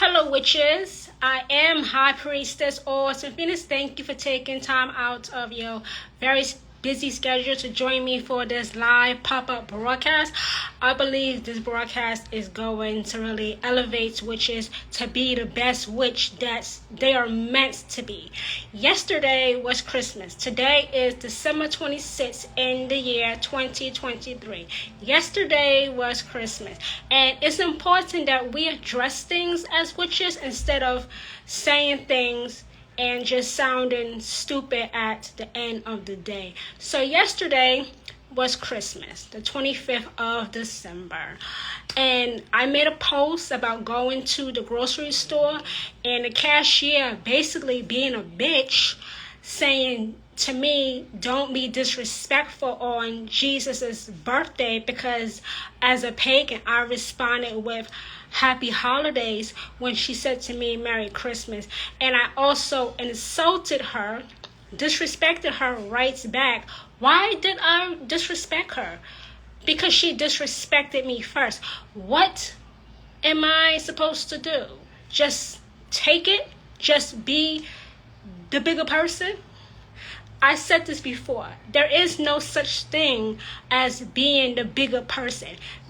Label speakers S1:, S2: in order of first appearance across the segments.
S1: Hello, witches. I am High Priestess Orson Phoenix. Thank you for taking time out of your very busy schedule to join me for this live pop-up broadcast. I believe this broadcast is going to really elevate witches to be the best witch that they are meant to be. Yesterday was Christmas. Today is December 26th in the year 2023. Yesterday was Christmas. And it's important that we address things as witches instead of saying things and just sounding stupid at the end of the day. So yesterday was Christmas, the 25th of December. And I made a post about going to the grocery store and the cashier basically being a bitch, saying to me, don't be disrespectful on Jesus's birthday, because as a pagan, I responded with happy holidays when she said to me, Merry Christmas. And I also insulted her, disrespected her right back. Why did I disrespect her? Because she disrespected me first. What am I supposed to do? Just take it? Just be the bigger person? I said this before. There is no such thing as being the bigger person.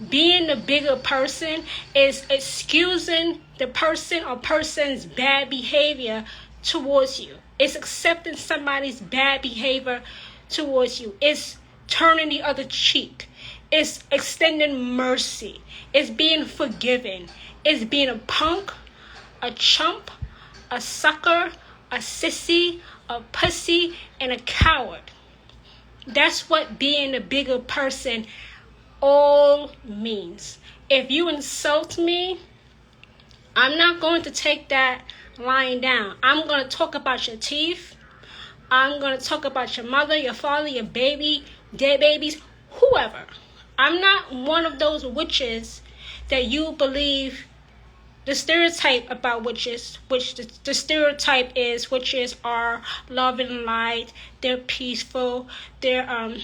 S1: Being the bigger person is excusing the person or person's bad behavior towards you. It's accepting somebody's bad behavior towards you. It's turning the other cheek. It's extending mercy. It's being forgiving. It's being a punk, a chump, a sucker, a sissy, a pussy, and a coward. That's what being a bigger person all means. If you insult me, I'm not going to take that lying down. I'm going to talk about your teeth. I'm going to talk about your mother, your father, your baby, dead babies, whoever. I'm not one of those witches that you believe the stereotype about witches, which the stereotype is witches are love and light, they're peaceful, they're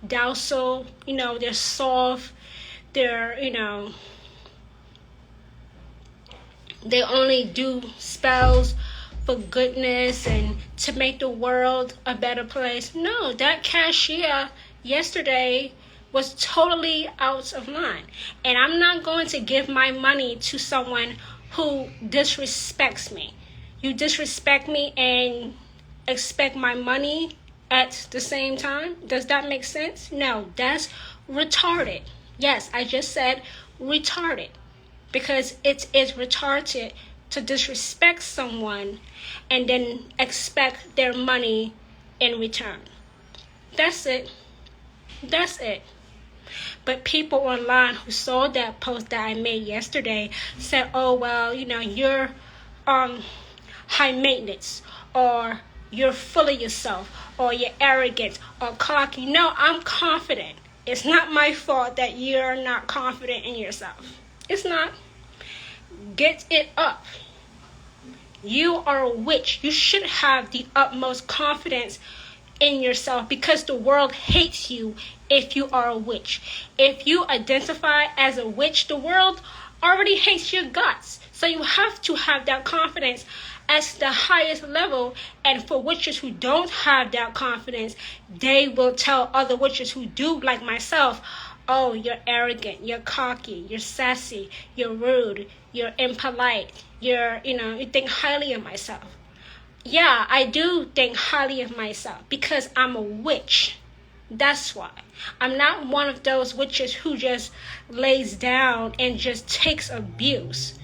S1: docile, they're soft, they're, they only do spells for goodness and to make the world a better place. No, that cashier yesterday was totally out of line. And I'm not going to give my money to someone who disrespects me. You disrespect me and expect my money at the same time? Does that make sense? No, that's retarded. Yes, I just said retarded. Because it is retarded to disrespect someone and then expect their money in return. That's it. That's it. But people online who saw that post that I made yesterday said, oh, well, you're high maintenance, or you're full of yourself, or you're arrogant, or cocky. No, I'm confident. It's not my fault that you're not confident in yourself. It's not. Get it up. You are a witch. You should have the utmost confidence in yourself, because the world hates you if you are a witch. If you identify as a witch, the world already hates your guts. So you have to have that confidence at the highest level. And for witches who don't have that confidence, they will tell other witches who do, like myself, oh, you're arrogant, you're cocky, you're sassy, you're rude, you're impolite, you think highly of myself. Yeah, I do think highly of myself because I'm a witch. That's why. I'm not one of those witches who just lays down and just takes abuse.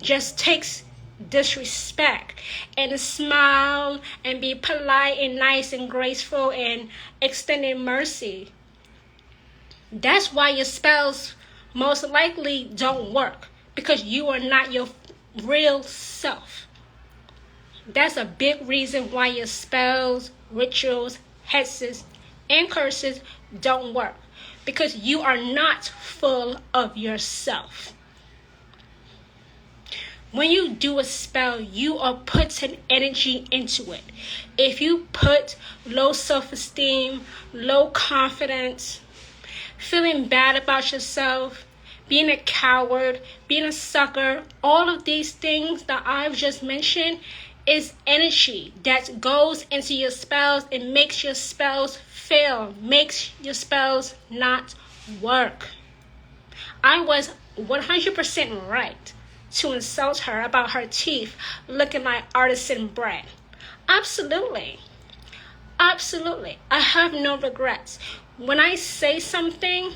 S1: Just takes disrespect and smile and be polite and nice and graceful and extending mercy. That's why your spells most likely don't work, because you are not your real self. That's a big reason why your spells, rituals, hexes, and curses don't work, because you are not full of yourself. When you do a spell, you are putting energy into it. If you put low self-esteem, low confidence, feeling bad about yourself, being a coward, being a sucker, all of these things that I've just mentioned is energy that goes into your spells and makes your spells fail, makes your spells not work. I was 100% right to insult her about her teeth looking like artisan bread. Absolutely. Absolutely. I have no regrets. When I say something,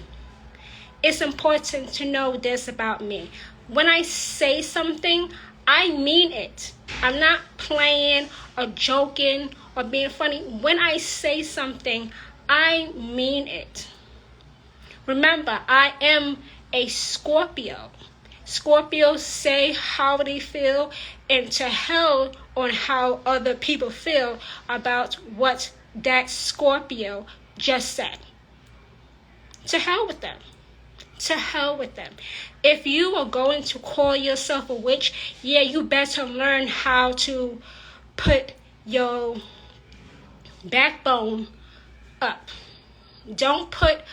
S1: it's important to know this about me. When I say something, I mean it. I'm not playing or joking or being funny. When I say something, I mean it. Remember, I am a Scorpio. Scorpios say how they feel and to hell on how other people feel about what that Scorpio just said. To hell with them. To hell with them. If you are going to call yourself a witch, yeah, you better learn how to put your backbone up. Don't put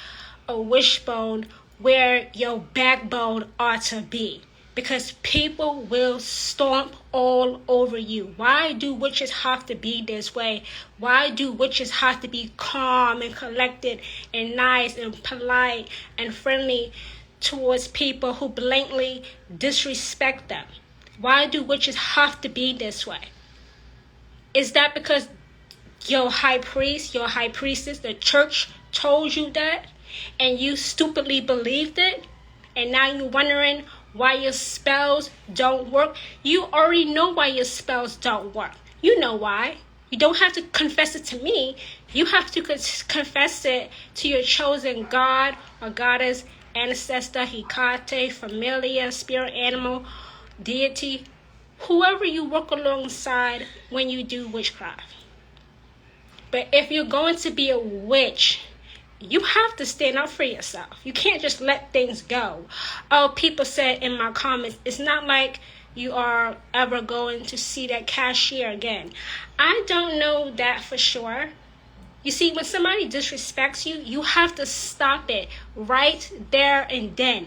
S1: a wishbone where your backbone ought to be, because people will stomp all over you. Why do witches have to be this way? Why do witches have to be calm and collected and nice and polite and friendly towards people who blatantly disrespect them? Why do witches have to be this way? Is that because your high priest, your high priestess, the church told you that and you stupidly believed it, and now you're wondering why your spells don't work? You already know why your spells don't work. You know why. You don't have to confess it to me. You have to confess it to your chosen God or goddess, ancestor, Hecate, familiar, spirit animal, deity, whoever you work alongside when you do witchcraft. But if you're going to be a witch, you have to stand up for yourself. You can't just let things go. Oh, people said in my comments, it's not like you are ever going to see that cashier again. I don't know that for sure. You see, when somebody disrespects you, you have to stop it right there and then.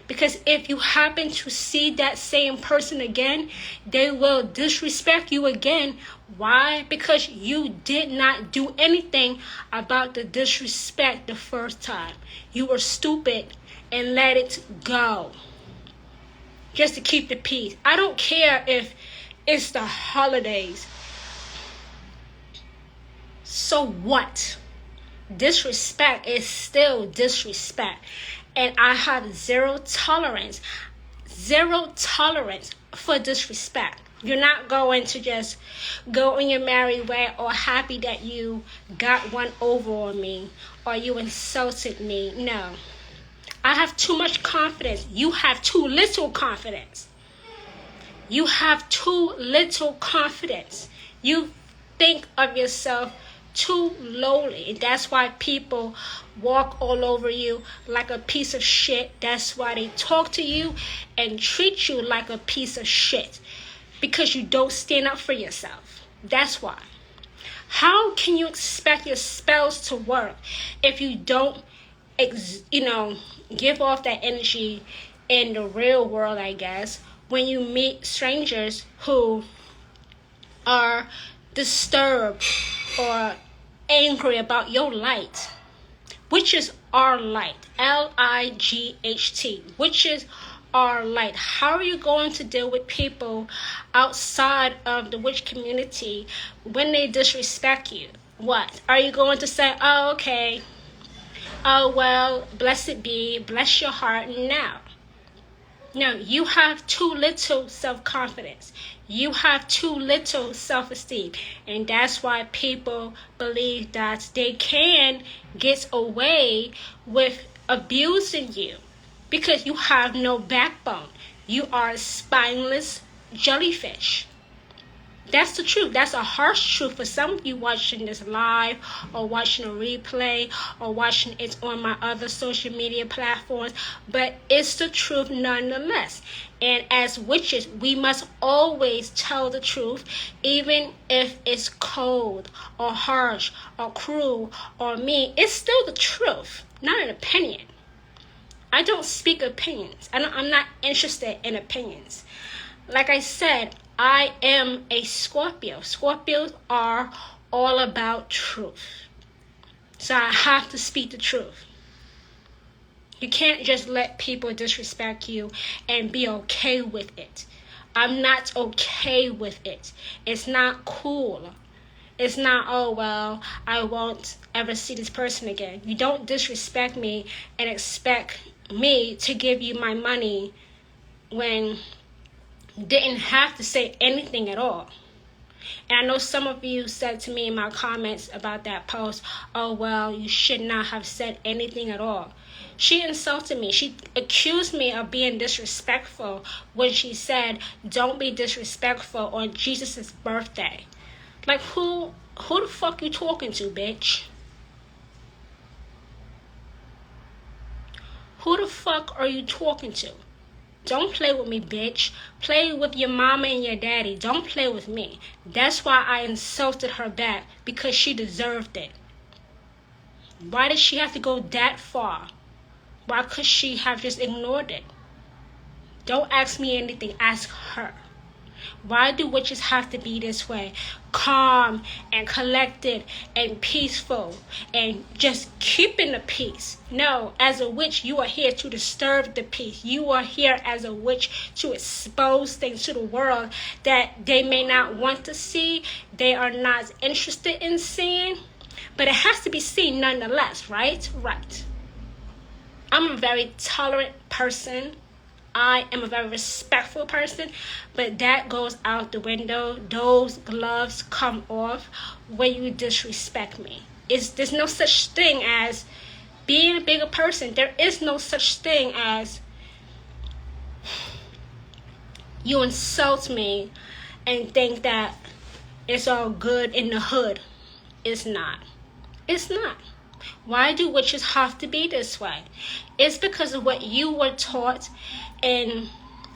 S1: Because if you happen to see that same person again, they will disrespect you again. Why? Because you did not do anything about the disrespect the first time. You were stupid and let it go. Just to keep the peace. I don't care if it's the holidays. So what? Disrespect is still disrespect. And I have zero tolerance for disrespect. You're not going to just go on your merry way or happy that you got one over on me or you insulted me. No. I have too much confidence. You have too little confidence. You have too little confidence. You think of yourself too lowly, and that's why people walk all over you like a piece of shit. That's why they talk to you and treat you like a piece of shit, because you don't stand up for yourself. That's why. How can you expect your spells to work if you don't give off that energy in the real world, I guess, when you meet strangers who are disturbed or angry about your light? Witches are light. Light. Witches are light. How are you going to deal with people outside of the witch community when they disrespect you? What? Are you going to say, oh, okay, oh, well, blessed be, bless your heart? No, you have too little self-confidence. You have too little self-esteem. And that's why people believe that they can get away with abusing you, because you have no backbone. You are a spineless jellyfish. That's the truth. That's a harsh truth for some of you watching this live or watching a replay or watching it on my other social media platforms. But it's the truth nonetheless. And as witches, we must always tell the truth, even if it's cold or harsh or cruel or mean. It's still the truth, not an opinion. I don't speak opinions. I'm not interested in opinions. Like I said, I am a Scorpio. Scorpios are all about truth. So I have to speak the truth. You can't just let people disrespect you and be okay with it. I'm not okay with it. It's not cool. It's not, oh, well, I won't ever see this person again. You don't disrespect me and expect me to give you my money when you didn't have to say anything at all. And I know some of you said to me in my comments about that post, oh, well, you should not have said anything at all. She insulted me. She accused me of being disrespectful when she said, don't be disrespectful on Jesus' birthday. Like, who the fuck you talking to, bitch? Who the fuck are you talking to? Don't play with me, bitch. Play with your mama and your daddy. Don't play with me. That's why I insulted her back, because she deserved it. Why did she have to go that far? Why could she have just ignored it? Don't ask me anything. Ask her. Why do witches have to be this way? Calm and collected and peaceful and just keeping the peace. No, as a witch, you are here to disturb the peace. You are here as a witch to expose things to the world that they may not want to see. They are not interested in seeing. But it has to be seen nonetheless, right? Right. I'm a very tolerant person. I am a very respectful person, but that goes out the window. Those gloves come off when you disrespect me. There's no such thing as being a bigger person. There is no such thing as you insult me and think that it's all good in the hood. It's not. It's not. Why do witches have to be this way? It's because of what you were taught in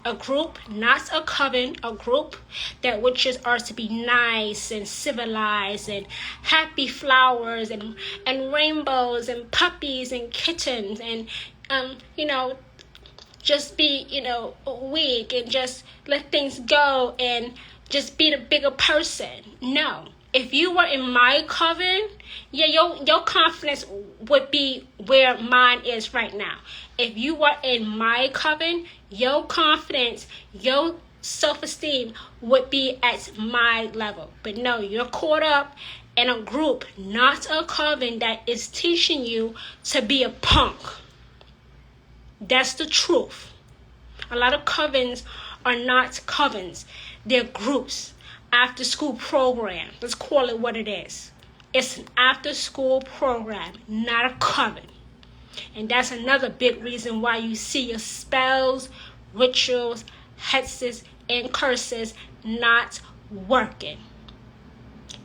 S1: a group, not a coven, a group that witches are to be nice and civilized and happy flowers and rainbows and puppies and kittens and, just be, weak and just let things go and just be the bigger person. No. If you were in my coven, yeah, your confidence would be where mine is right now. If you were in my coven, your confidence, your self-esteem would be at my level. But no, you're caught up in a group, not a coven, that is teaching you to be a punk. That's the truth. A lot of covens are not covens. They're groups. After school program. Let's call it what it is. It's an after school program, not a coven. And that's another big reason why you see your spells, rituals, hexes, and curses not working.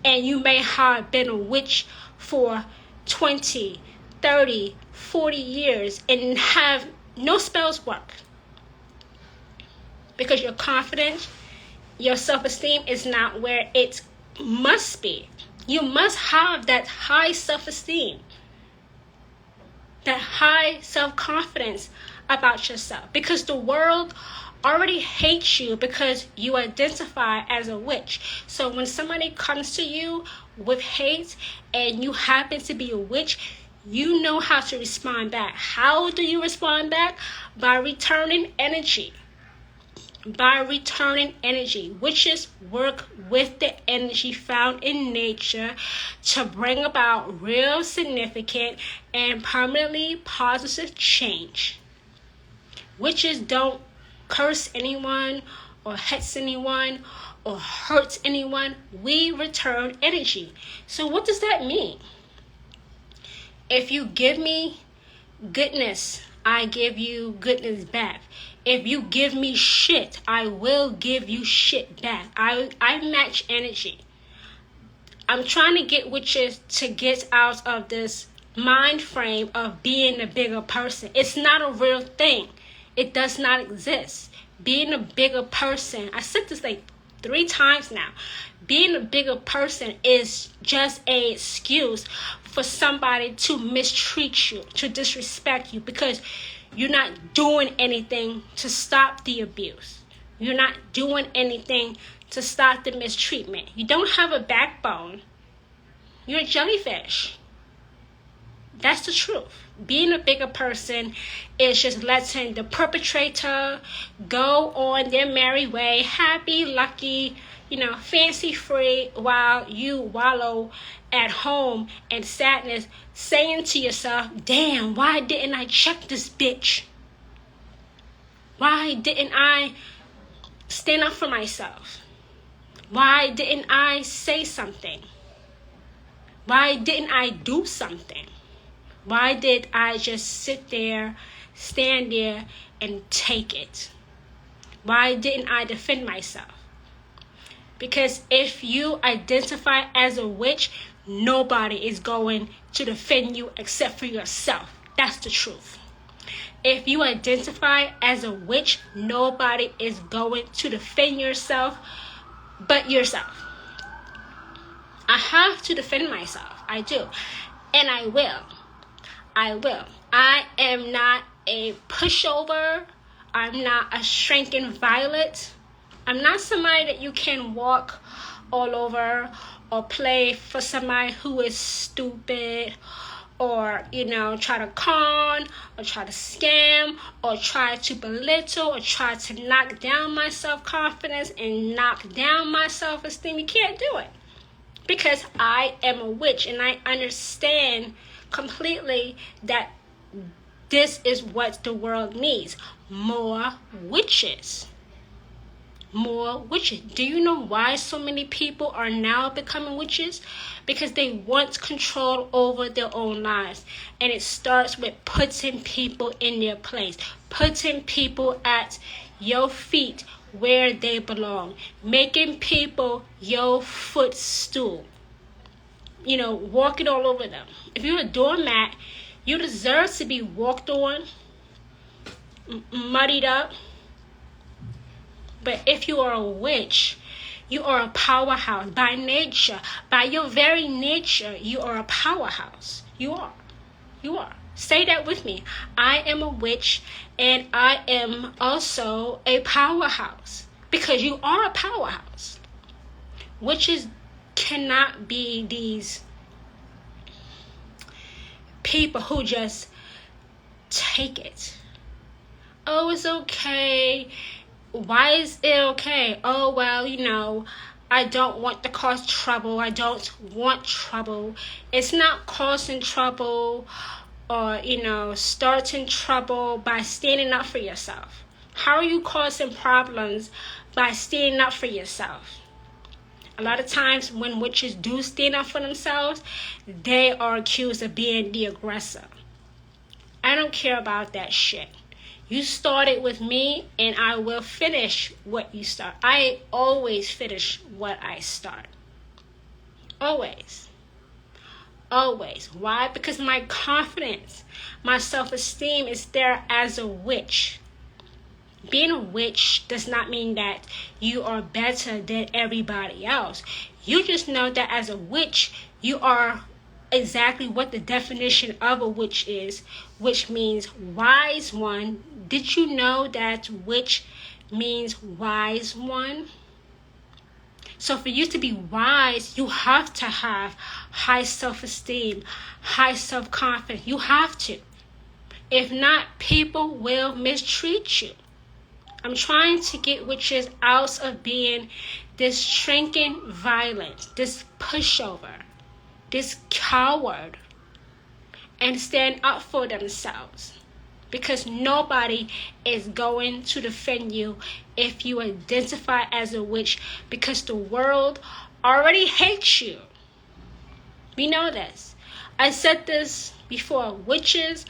S1: And you may have been a witch for 20, 30, 40 years and have no spells work. Because you're confident. Your self-esteem is not where it must be. You must have that high self-esteem, that high self-confidence about yourself. Because the world already hates you because you identify as a witch. So when somebody comes to you with hate and you happen to be a witch, you know how to respond back. How do you respond back? By returning energy. By returning energy. Witches work with the energy found in nature to bring about real significant and permanently positive change. Witches don't curse anyone or hex anyone or hurt anyone. We return energy. So what does that mean? If you give me goodness, I give you goodness back. If you give me shit, I will give you shit back. I match energy. I'm trying to get witches to get out of this mind frame of being a bigger person. It's not a real thing. It does not exist. Being a bigger person, I said this like 3 times now. Being a bigger person is just an excuse for somebody to mistreat you, to disrespect you, because You're not doing anything to stop the abuse. You're not doing anything to stop the mistreatment. You don't have a backbone. You're a jellyfish. That's the truth. Being a bigger person is just letting the perpetrator go on their merry way, happy, lucky, fancy free, while you wallow at home in sadness, saying to yourself, damn, why didn't I check this bitch? Why didn't I stand up for myself? Why didn't I say something? Why didn't I do something? Why did I just sit there, stand there, and take it? Why didn't I defend myself? Because if you identify as a witch, nobody is going to defend you except for yourself. That's the truth. If you identify as a witch, nobody is going to defend yourself but yourself. I have to defend myself. I do. And I will. I am not a pushover. I'm not a shrinking violet. I'm not somebody that you can walk all over or play for somebody who is stupid or, try to con or try to scam or try to belittle or try to knock down my self-confidence and knock down my self-esteem. You can't do it because I am a witch and I understand completely that this is what the world needs. More witches. More witches. Do you know why so many people are now becoming witches? Because they want control over their own lives. And it starts with putting people in their place. Putting people at your feet where they belong. Making people your footstool. Walking all over them. If you're a doormat, you deserve to be walked on, muddied up. But if you are a witch, you are a powerhouse by nature. By your very nature, you are a powerhouse. You are. Say that with me. I am a witch and I am also a powerhouse. Because you are a powerhouse. Witches cannot be these people who just take it. Oh, it's okay. Why is it okay? Oh, well, I don't want to cause trouble. I don't want trouble. It's not causing trouble or, starting trouble by standing up for yourself. How are you causing problems by standing up for yourself? A lot of times when witches do stand up for themselves, they are accused of being the aggressor. I don't care about that shit. You started with me and I will finish what you start. I always finish what I start. Always. Why? Because my confidence, my self-esteem is there as a witch. Being a witch does not mean that you are better than everybody else. You just know that as a witch, you are exactly what the definition of a witch is, which means wise one. Did you know that witch means wise one? So for you to be wise, you have to have high self-esteem, high self-confidence. You have to. If not, people will mistreat you. I'm trying to get witches out of being this shrinking violence, this pushover, this coward, and stand up for themselves. Because nobody is going to defend you if you identify as a witch, because the world already hates you. We know this. I said this before. Witches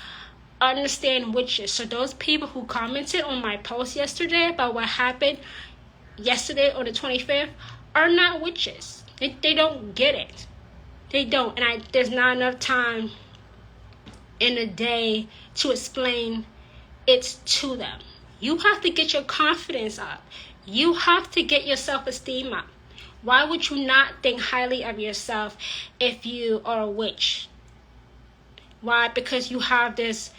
S1: understand witches. So those people who commented on my post yesterday about what happened yesterday on the 25th are not witches. They don't get it. They don't. And there's not enough time in a day to explain it to them. You have to get your confidence up. You have to get your self-esteem up. Why would you not think highly of yourself if you are a witch? Why? Because you have this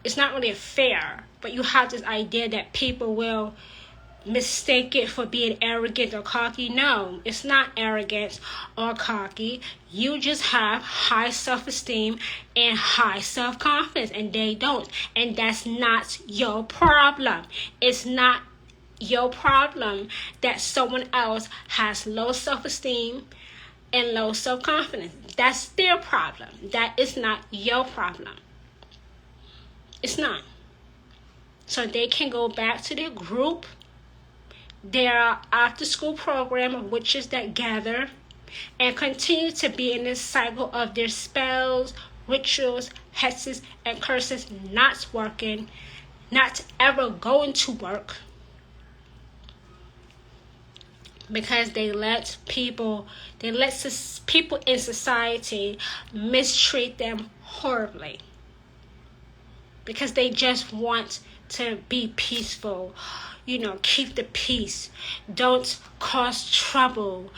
S1: it's not really fair, but you have this idea that people will mistake it for being arrogant or cocky. No, it's not arrogant or cocky. You just have high self-esteem and high self-confidence, and they don't. And that's not your problem. It's not your problem that someone else has low self-esteem and low self-confidence. That's their problem. That is not your problem. It's not. So they can go back to their group, their after-school program of witches that gather, and continue to be in this cycle of their spells, rituals, hexes, and curses not working, not ever going to work, because they let people in society mistreat them horribly, because they just want to be peaceful. Keep the peace. Don't cause trouble.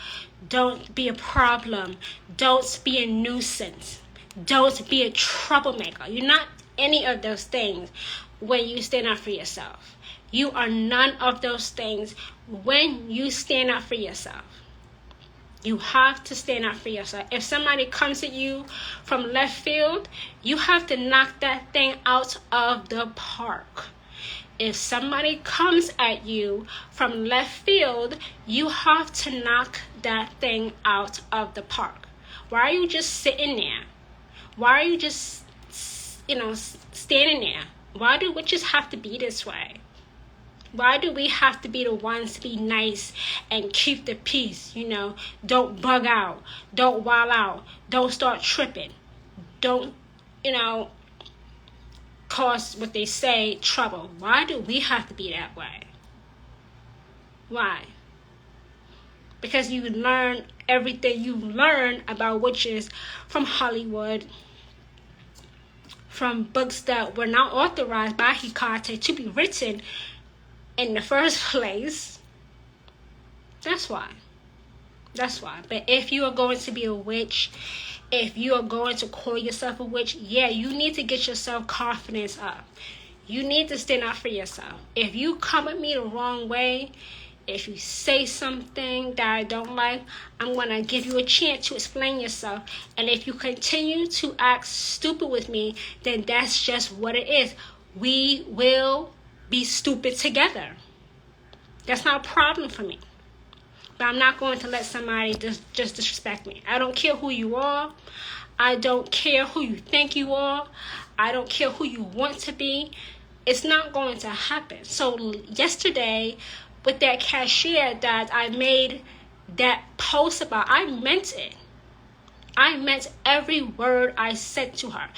S1: Don't be a problem. Don't be a nuisance. Don't be a troublemaker. You're not any of those things when you stand up for yourself. You are none of those things when you stand up for yourself. You have to stand up for yourself. If somebody comes at you from left field, you have to knock that thing out of the park. If somebody comes at you from left field, you have to knock that thing out of the park. Why are you just sitting there? Why are you just, standing there? Why do witches have to be this way? Why do we have to be the ones to be nice and keep the peace? Don't bug out. Don't wild out. Don't start tripping. Don't, cause what they say trouble. Why do we have to be that way? Why? Because you learn everything you learn about witches from Hollywood, from books that were not authorized by Hecate to be written in the first place. That's why. But if you are going to be a witch, if you are going to call yourself a witch, you need to get your self-confidence up. You need to stand up for yourself. If you come at me the wrong way, if you say something that I don't like, I'm going to give you a chance to explain yourself. And if you continue to act stupid with me, then that's just what it is. We will be stupid together. That's not a problem for me. But I'm not going to let somebody just disrespect me. I don't care who you are. I don't care who you think you are. I don't care who you want to be. It's not going to happen. So yesterday, with that cashier that I made that post about, I meant it. I meant every word I said to her.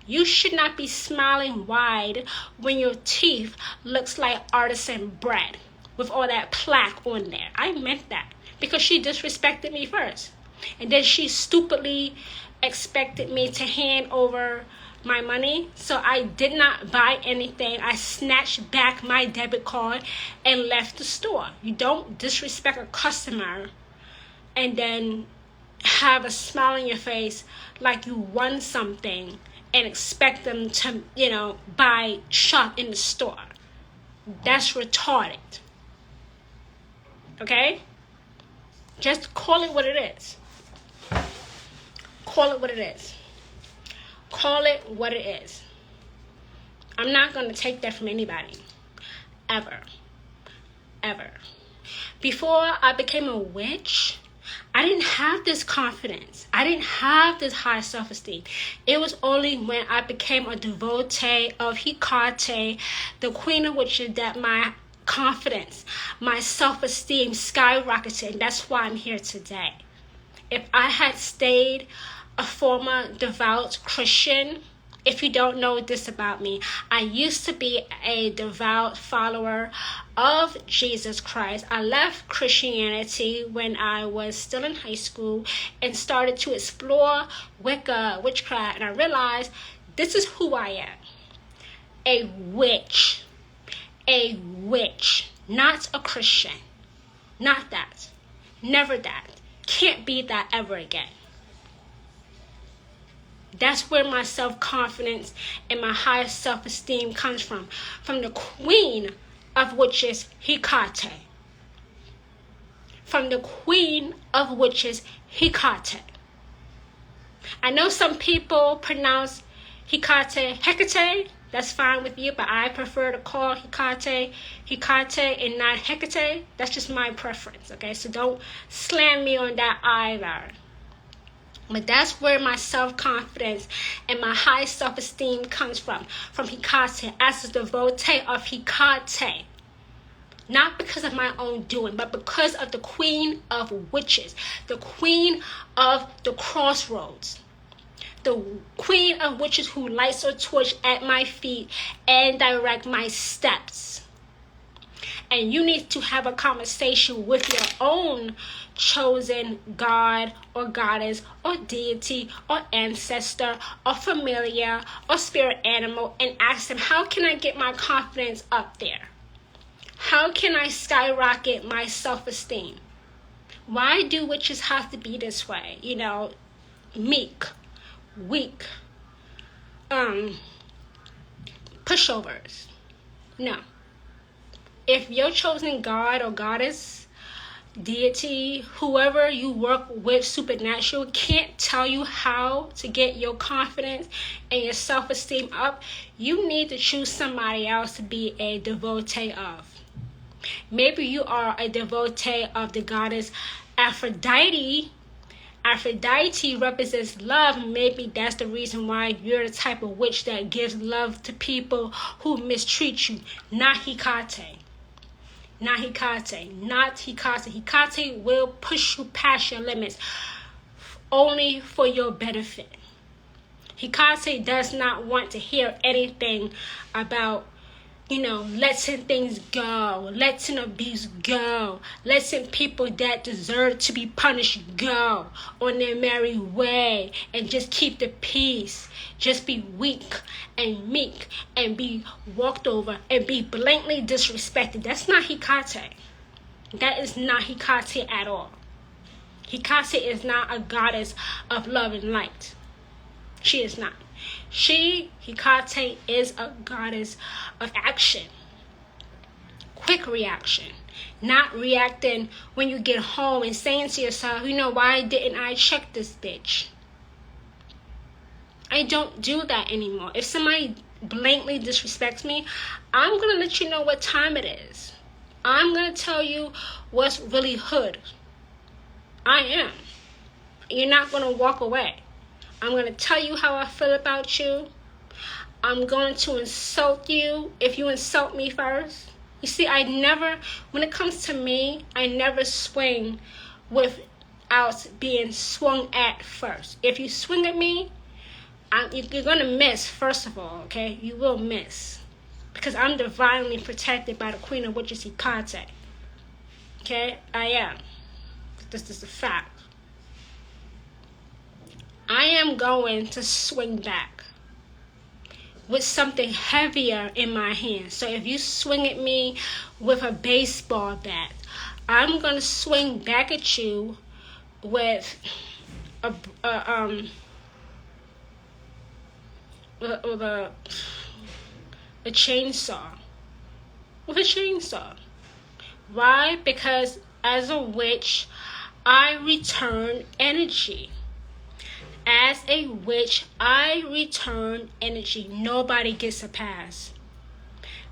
S1: You should not be smiling wide when your teeth looks like artisan bread with all that plaque on there. I meant that because she disrespected me first. And then she stupidly expected me to hand over my money. So I did not buy anything. I snatched back my debit card and left the store. You don't disrespect a customer and then have a smile on your face like you won something and expect them to, buy shop in the store. That's retarded. Okay? Just call it what it is. Call it what it is. Call it what it is. I'm not going to take that from anybody. Ever. Ever. Before I became a witch, I didn't have this confidence. I didn't have this high self-esteem. It was only when I became a devotee of Hecate, the queen of witches, that my confidence, my self-esteem skyrocketed. And that's why I'm here today. If I had stayed a former devout Christian, if you don't know this about me, I used to be a devout follower of Jesus Christ. I left Christianity when I was still in high school and started to explore Wicca, witchcraft, and I realized this is who I am. A witch. A witch. Not a Christian. Not that. Never that. Can't be that ever again. That's where my self-confidence and my high self-esteem comes from the queen of witches, Hecate. From the queen of witches, Hecate. I know some people pronounce Hecate. That's fine with you, but I prefer to call Hecate and not Hecate. That's just my preference, okay? So don't slam me on that either. But that's where my self-confidence and my high self-esteem comes from Hecate, as a devotee of Hecate. Not because of my own doing, but because of the queen of witches, the queen of the crossroads, the queen of witches who lights a torch at my feet and direct my steps. And you need to have a conversation with your own chosen God or goddess or deity or ancestor or familiar or spirit animal and ask them, how can I get my confidence up there? How can I skyrocket my self-esteem? Why do witches have to be this way? You know, meek, weak, pushovers. No. If your chosen God or goddess, deity, whoever you work with supernatural can't tell you how to get your confidence and your self-esteem up, you need to choose somebody else to be a devotee of. Maybe you are a devotee of the goddess Aphrodite. Aphrodite represents love. Maybe that's the reason why you're the type of witch that gives love to people who mistreat you. Not Hecate. Not Hecate. Not Hecate. Hecate will push you past your limits only for your benefit. Hecate does not want to hear anything about, letting things go, letting abuse go, letting people that deserve to be punished go on their merry way, and just keep the peace. Just be weak and meek and be walked over and be blatantly disrespected. That's not Hecate. That is not Hecate at all. Hecate is not a goddess of love and light. She is not. Hecate, is a goddess of action. Quick reaction. Not reacting when you get home and saying to yourself, why didn't I check this bitch? I don't do that anymore. If somebody blatantly disrespects me, I'm going to let you know what time it is. I'm going to tell you what's really hood. I am. You're not going to walk away. I'm going to tell you how I feel about you. I'm going to insult you if you insult me first. You see, when it comes to me, I never swing without being swung at first. If you swing at me, you're going to miss, first of all, okay? You will miss. Because I'm divinely protected by the Queen of Witches, Hecate. Okay? I am. This is a fact. I am going to swing back with something heavier in my hand. So if you swing at me with a baseball bat, I'm going to swing back at you with a chainsaw. With a chainsaw. Why? Because as a witch, I return energy. As a witch, I return energy. Nobody gets a pass.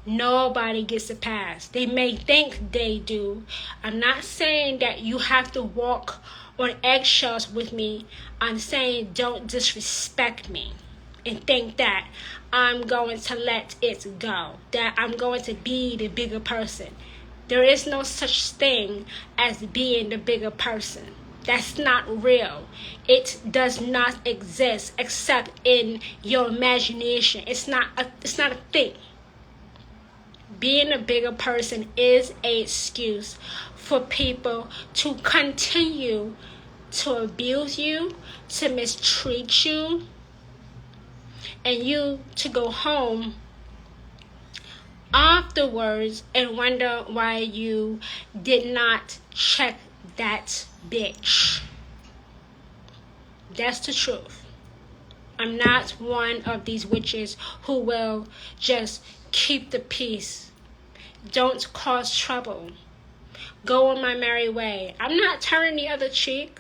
S1: Nobody gets a pass. They may think they do. I'm not saying that you have to walk on eggshells with me. I'm saying don't disrespect me and think that I'm going to let it go, that I'm going to be the bigger person. There is no such thing as being the bigger person. That's not real. It does not exist except in your imagination. It's not a thing. Being a bigger person is an excuse for people to continue to abuse you, to mistreat you, and you to go home afterwards and wonder why you did not check that bitch. That's the truth. I'm not one of these witches who will just keep the peace. Don't cause trouble. Go on my merry way. I'm not turning the other cheek.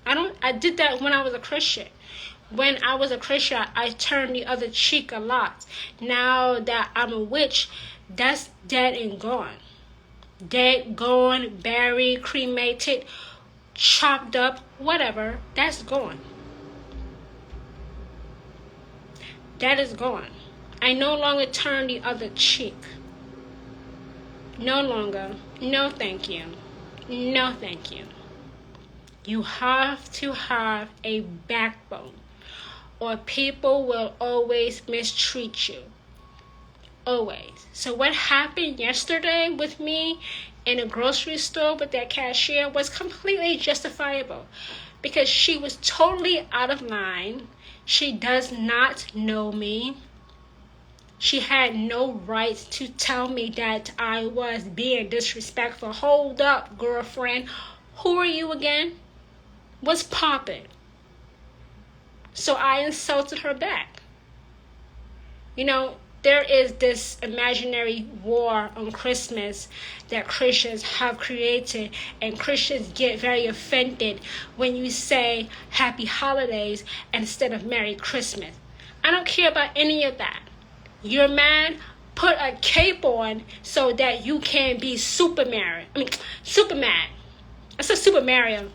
S1: I did that when I was a Christian. When I was a Christian, I turned the other cheek a lot. Now that I'm a witch, that's dead and gone. Dead, gone, buried, cremated, chopped up, whatever. That's gone. That is gone. I no longer turn the other cheek. No longer. No, thank you. No, thank you. You have to have a backbone, or people will always mistreat you. Always. So what happened yesterday with me in a grocery store with that cashier was completely justifiable, because she was totally out of line. She does not know me. She had no right to tell me that I was being disrespectful. Hold up, girlfriend. Who are you again? What's poppin'? So I insulted her back. You know, there is this imaginary war on Christmas that Christians have created, and Christians get very offended when you say Happy Holidays instead of Merry Christmas. I don't care about any of that. You're mad? Put a cape on so that you can be super mad. I said Super Mario,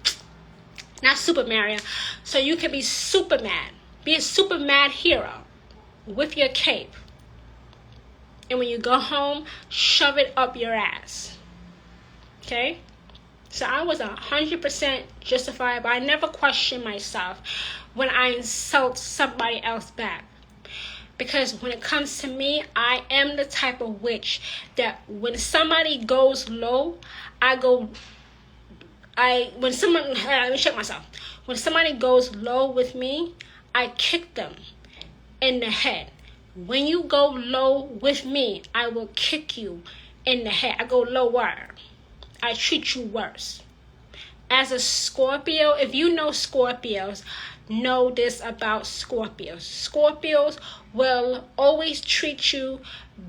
S1: not Super Mario. So you can be super mad. Be a super mad hero with your cape. And when you go home, shove it up your ass. Okay? So I was 100% justified, but I never question myself when I insult somebody else back. Because when it comes to me, I am the type of witch that when somebody goes low, let me check myself. When somebody goes low with me, I kick them in the head. When you go low with me, I will kick you in the head. I go lower. I treat you worse. As a Scorpio, if you know Scorpios, know this about Scorpios. Scorpios will always treat you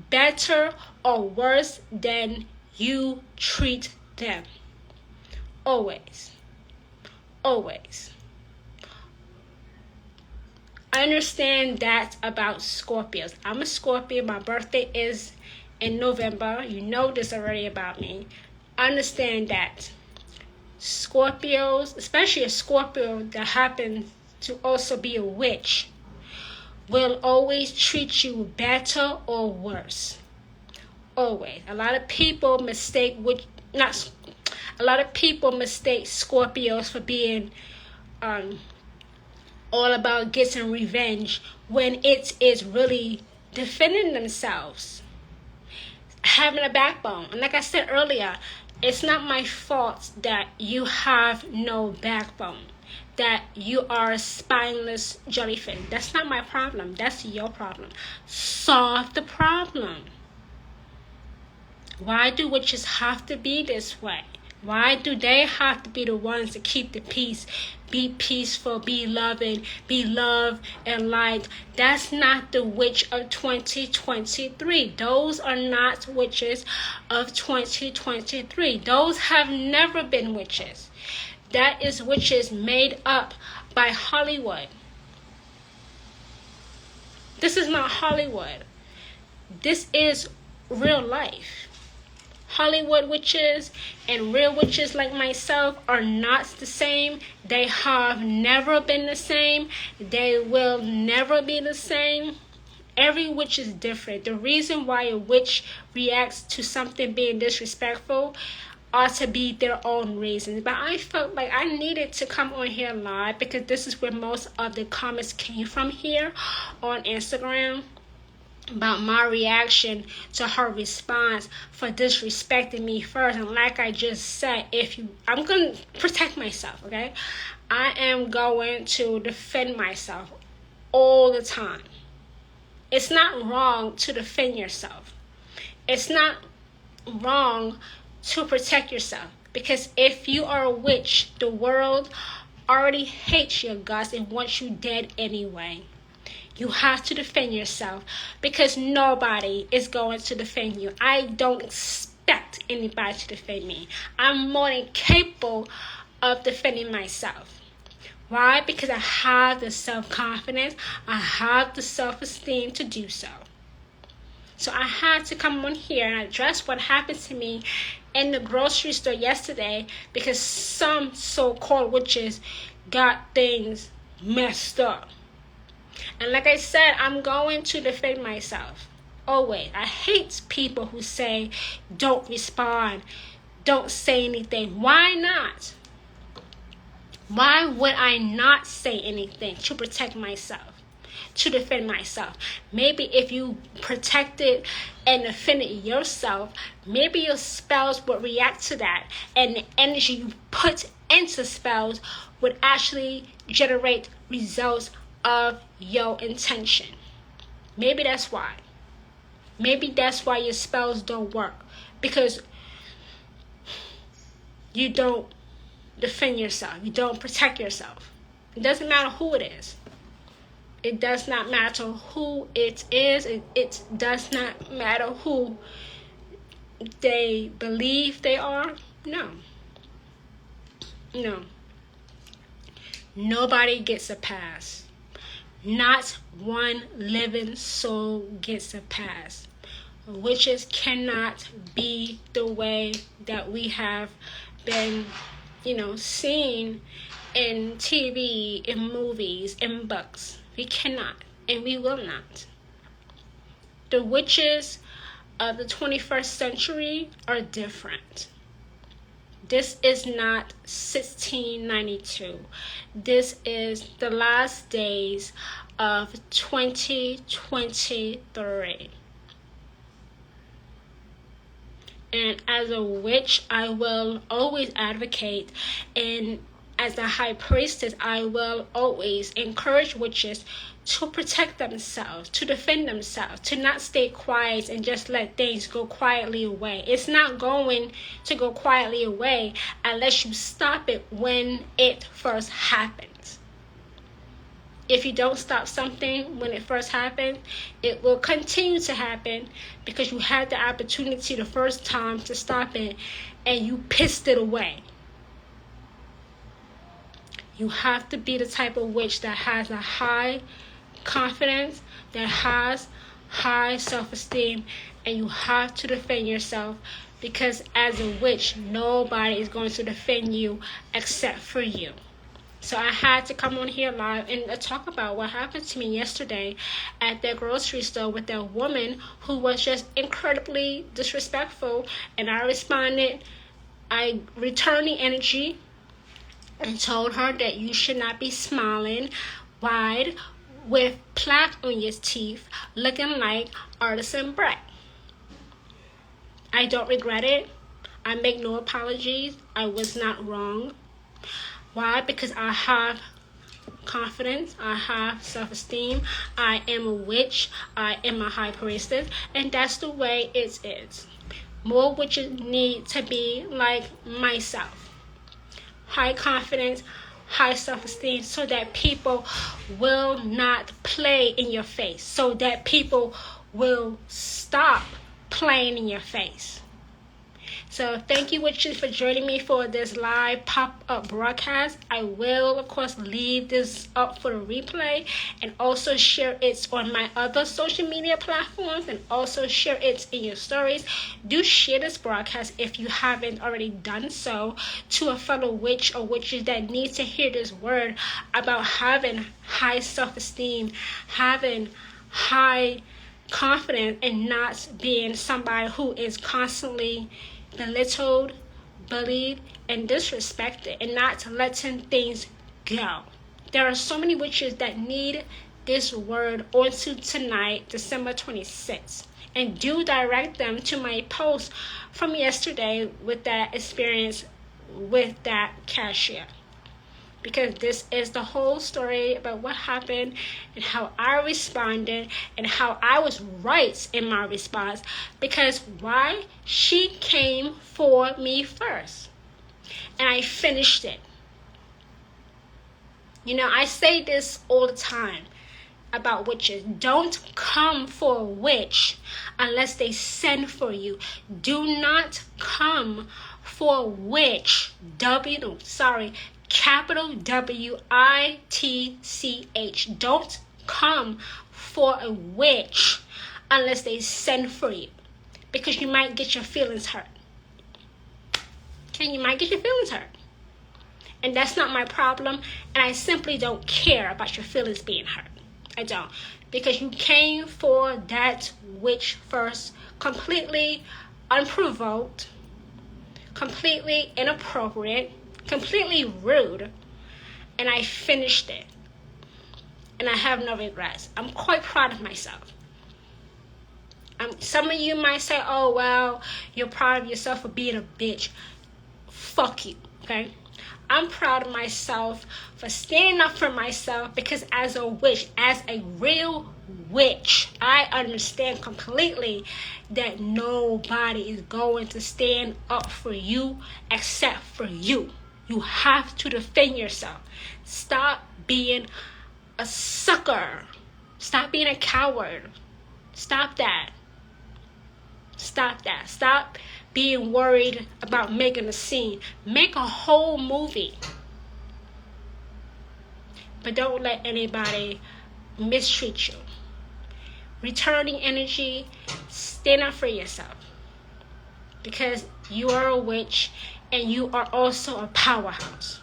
S1: better or worse than you treat them. Always. Always. I understand that about Scorpios. I'm a Scorpio. My birthday is in November. You know this already about me. I understand that Scorpios, especially a Scorpio that happens to also be a witch, will always treat you better or worse. Always. A lot of people mistake Scorpios for being all about getting revenge, when it is really defending themselves, having a backbone. And like I said earlier, it's not my fault that you have no backbone, that you are a spineless jellyfish. That's not my problem. That's your problem. Solve the problem. Why do witches have to be this way? Why do they have to be the ones to keep the peace? Be peaceful, be loving, be loved and liked. That's not the witch of 2023. Those are not witches of 2023. Those have never been witches. That is witches made up by Hollywood. This is not Hollywood. This is real life. Hollywood witches and real witches like myself are not the same. They have never been the same. They will never be the same. Every witch is different. The reason why a witch reacts to something being disrespectful ought to be their own reasons. But I felt like I needed to come on here live because this is where most of the comments came from here on Instagram, about my reaction to her response for disrespecting me first. And like I just said, I'm going to protect myself, okay? I am going to defend myself all the time. It's not wrong to defend yourself. It's not wrong to protect yourself. Because if you are a witch, the world already hates your guts and wants you dead anyway. You have to defend yourself because nobody is going to defend you. I don't expect anybody to defend me. I'm more than capable of defending myself. Why? Because I have the self-confidence, I have the self-esteem to do so. So I had to come on here and address what happened to me in the grocery store yesterday because some so-called witches got things messed up. And like I said, I'm going to defend myself. Always. I hate people who say, don't respond, don't say anything. Why not? Why would I not say anything to protect myself, to defend myself? Maybe if you protected and defended yourself, maybe your spells would react to that. And the energy you put into spells would actually generate results of your intention. Maybe that's why. Maybe that's why your spells don't work. Because you don't defend yourself. You don't protect yourself. It doesn't matter who it is. It does not matter who it is. It does not matter who they believe they are. No. Nobody gets a pass. Not one living soul gets a pass. Witches cannot be the way that we have been, seen in TV, in movies, in books. We cannot, and we will not. The witches of the 21st century are different. This is not 1692. This is the last days of 2023. And as a witch, I will always advocate, and as a high priestess, I will always encourage witches to protect themselves, to defend themselves, to not stay quiet and just let things go quietly away. It's not going to go quietly away unless you stop it when it first happens. If you don't stop something when it first happened, it will continue to happen because you had the opportunity the first time to stop it and you pissed it away. You have to be the type of witch that has a high confidence, that has high self-esteem, and you have to defend yourself because as a witch, nobody is going to defend you except for you. So I had to come on here live and talk about what happened to me yesterday at the grocery store with that woman who was just incredibly disrespectful. And I responded, I returned the energy and told her that you should not be smiling wide with plaque on your teeth looking like Artisan Brett. I don't regret it. I make no apologies. I was not wrong. Why? Because I have confidence, I have self-esteem, I am a witch, I am a high priestess, and that's the way it is. More witches need to be like myself. High confidence, high self-esteem, so that people will not play in your face, so that people will stop playing in your face. So thank you, witches, for joining me for this live pop-up broadcast. I will, of course, leave this up for the replay and also share it on my other social media platforms and also share it in your stories. Do share this broadcast if you haven't already done so to a fellow witch or witches that need to hear this word about having high self-esteem, having high confidence, and not being somebody who is constantly belittled, bullied, and disrespected, and not letting things go. There are so many witches that need this word onto tonight, December 26th. And do direct them to my post from yesterday with that experience with that cashier. Because this is the whole story about what happened and how I responded and how I was right in my response. Because why? She came for me first. And I finished it. I say this all the time. about witches. Don't come for a witch unless they send for you. Do not come for a witch. Capital WITCH. Don't come for a witch unless they send for you, because you might get your feelings hurt. Okay, you might get your feelings hurt. And that's not my problem, and I simply don't care about your feelings being hurt. I don't. Because you came for that witch first, completely unprovoked, completely inappropriate, completely rude, and I finished it. And I have no regrets. I'm quite proud of myself. Some of you might say, oh, well, you're proud of yourself for being a bitch. Fuck you, okay? I'm proud of myself for standing up for myself, because as a witch, as a real witch, I understand completely that nobody is going to stand up for you except for you. You have to defend yourself. Stop being a sucker. Stop being a coward. Stop that. Stop that. Stop being worried about making a scene. Make a whole movie. But don't let anybody mistreat you. Returning energy, stand up for yourself. Because you are a witch and you are also a powerhouse.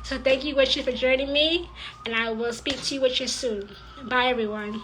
S1: So thank you, witches, for joining me, and I will speak to you, witches, soon. Bye, everyone.